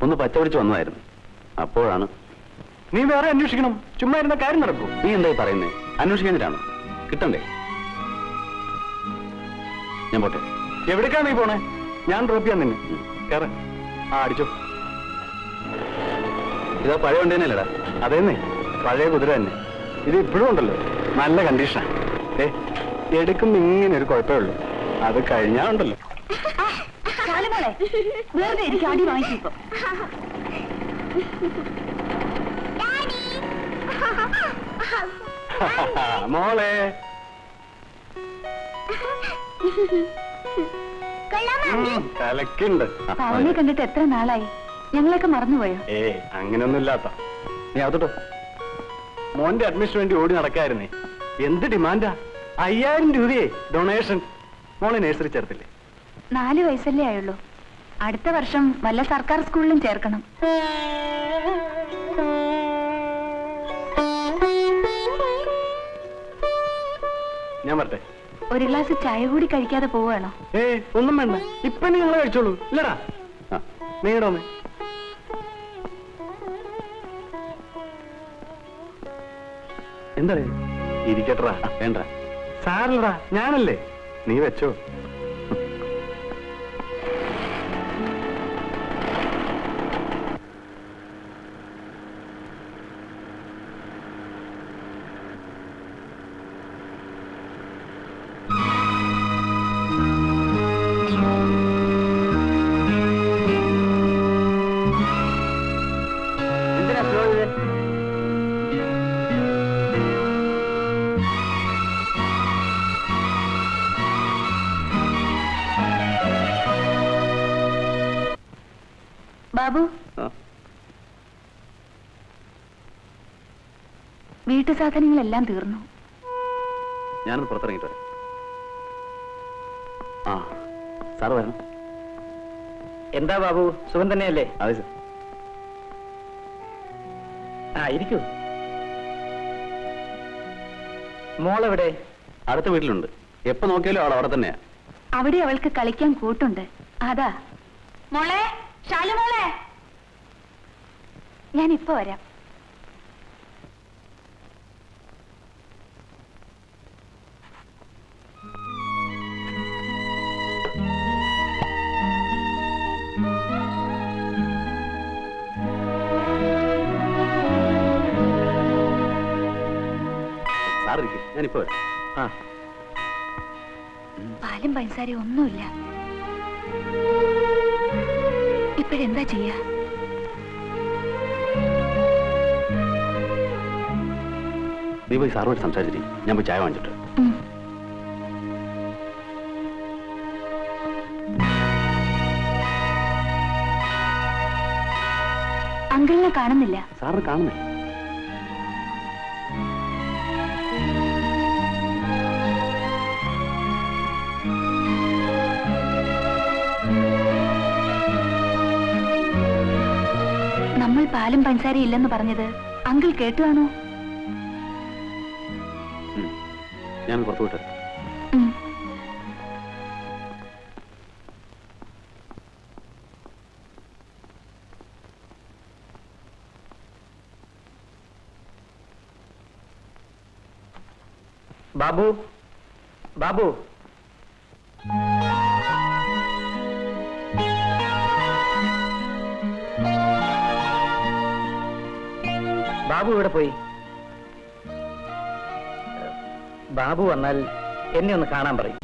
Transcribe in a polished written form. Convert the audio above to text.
ഒന്ന് പച്ചപിടിച്ച് വന്നതായിരുന്നു. അപ്പോഴാണ്. നീ വേറെ അന്വേഷിക്കണം. ചുമ്മാ ഇരുന്ന കാര്യം നടക്കൂ. നീ എന്തായി പറയുന്നേ? അന്വേഷിക്കാനാണോ? കിട്ടണ്ടേ? ഞാൻ പോട്ടെ. എവിടേക്കാണ് നീ പോണേ? ഞാൻ ഡ്രോപ്പ് ചെയ്യാൻ നിന്നെ. കേറ. ആ, അടിച്ചോ. ഇതാ പഴയ വണ്ടി തന്നെയല്ലേടാ? അതേന്നേ, പഴയ കുതിര തന്നെ. ഇത് ഇപ്പോഴും ഉണ്ടല്ലോ, നല്ല കണ്ടീഷനാ. എടുക്കുമ്പോ ഇങ്ങനെ ഒരു കുഴപ്പമേ ഉള്ളൂ. അത് കഴിഞ്ഞാ ഉണ്ടല്ലോ. മോളെ കലക്കുണ്ട്. അവനെ കണ്ടിട്ട് എത്ര നാളായി? ഞങ്ങളൊക്കെ മറന്നുപോയോ? അങ്ങനെയൊന്നും ഇല്ലാത്ത. നീ അതോട്ടോ. മോന്റെ അഡ്മിഷന് വേണ്ടി ഓടി നടക്കായിരുന്നേ. എന്ത് ഡിമാൻഡാ! 5000 രൂപയെ ഡൊണേഷൻ. മോളെ നഴ്സറി ചേർത്തില്ലേ? 4 വയസ്സല്ലേ ആയുള്ളൂ. അടുത്ത വർഷം വല്ല സർക്കാർ സ്കൂളിലും ചേർക്കണം. ഞാൻ വരട്ടെ. ഒരു ഗ്ലാസ് ചായ കൂടി കഴിക്കാതെ പോവുകയാണോ? ഒന്നും വേണ്ട, ഇപ്പൊ നിങ്ങൾ കഴിച്ചോളൂ. ഇല്ലടാ, നീയുടെ ഒന്ന്. എന്താ ഇരിക്കട്ടാ? വേണ്ട, സാരല്ലടാ, ഞാനല്ലേ. നീ വെച്ചോ. ബാബു, വീട്ടു സാധനങ്ങളെല്ലാം തീർന്നു. ഞാനത് പുറത്തിറങ്ങിട്ട് വരാം. ആ, സാറ് വരണം. എന്താ ബാബു, സുഖം തന്നെയല്ലേ? അതെ സാർ. ഇരിക്കൂ. മോളെവിടെ? അടുത്ത വീട്ടിലുണ്ട്. എപ്പോ നോക്കിയാലും അവൾ അവിടെ തന്നെയാ. അവിടെ അവൾക്ക് കളിക്കാൻ കൂട്ടുണ്ട്. അതാ. മോളെ, ഷാലു മോളെ, ഞാൻ ഇപ്പൊ വരാം. സാറിരിക്കും, ഞാനിപ്പോ വരാം. പാലും പഞ്ചസാരയും ഒന്നുമില്ല. ഇപ്പോഴെന്താ ചെയ്യാ? നീ പോയി സാറുമായിട്ട് സംസാരിച്ചിട്ട് ഞാൻ പോയി ചായ വാങ്ങിച്ചിട്ട്. അങ്കിളിനെ കാണുന്നില്ല. സാറിന് കാണുന്നില്ല? നമ്മൾ പാലും പഞ്ചസാരയും ഇല്ലെന്ന് പറഞ്ഞത് അങ്കിൾ കേട്ടുവാണോ? ഞാൻ പുറത്തു വിട്ടു. ബാബു, ബാബു, ബാബു ഇവിടെ പോയി. ബാബു വന്നാൽ എന്നെ ഒന്ന് കാണാൻ പറയും.